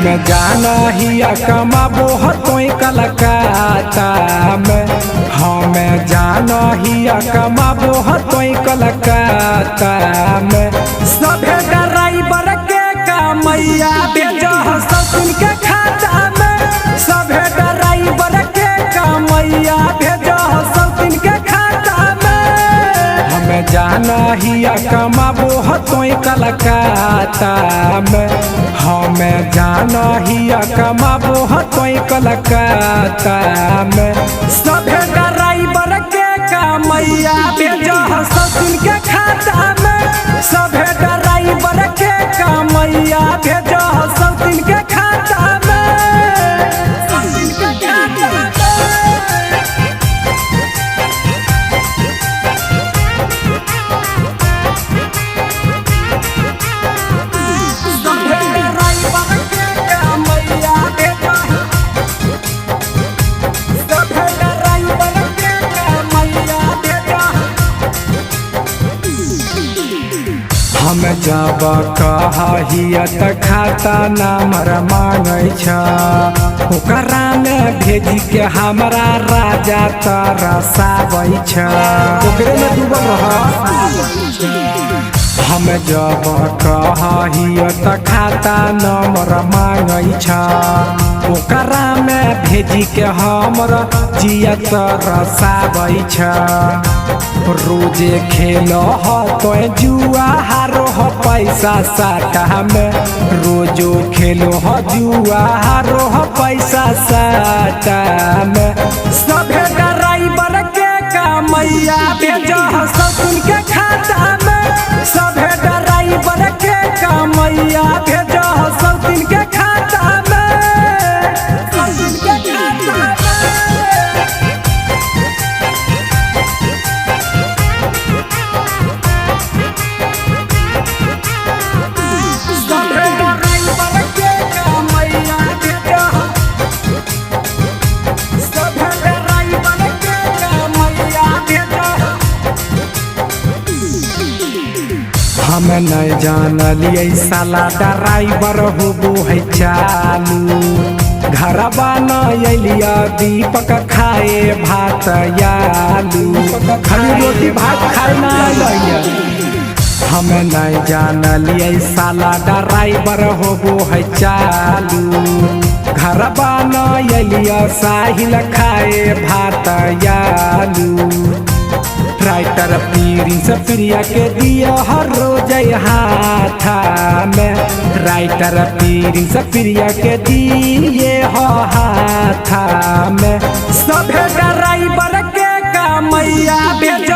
हमें जाना ही कमाबो हतोई कलकत्ता में। हमें जाना ही कमाबो हतोई कलकत्ता में। सभे ड्राइवर के कमैया भेजा ससुर के खाता में। सभे ड्राइवर के कमैया भेजा ससुर के खाता में। हमें जाना ही कमाबो हतोई कलकत्ता में। हमें जाना ही कमाबो हतोई कलकत्ता में। सभे ड्राइवर के कमैया भेजा ससुर के खाता में। सभे ड्राइवर के कमैया भेजा ससुर के खाता में। हम जब कहियत खाता नंबर मांगे ओकरा में भेजी के हमरा राजा तरसाबै ओकरे में डूबल रह। हम जब कहियत खाता नंबर मांगे ओकरा में भेजी के हमरा जिया तरसाबै रोजे खेलो तो जुआ हारो पैसा साटा में। रोजो खेलो जुआ हारो पैसा साटा में। सभे ड्राइवर के कमैया भेजा ससुर के खाता में। सभे ड्राइवर के कमैया भेजा ससुर के खाता में। हम नहीं जानलिए साला ड्राइवर होबो है चालू। घर बना लिया दीपक खाए भात आलू। खाली रोटी भात खाए ना लिया। हम नहीं जानलिए साला ड्राइवर होबो है चालू। घर बना लिया साहिल खाए भात आलू। राइटर प्रिंस प्रिया के दिया हर रोज हाथा में। राइटर प्रिंस प्रिया के दिए हाथा में। सभे ड्राइवर के कमैया भेजा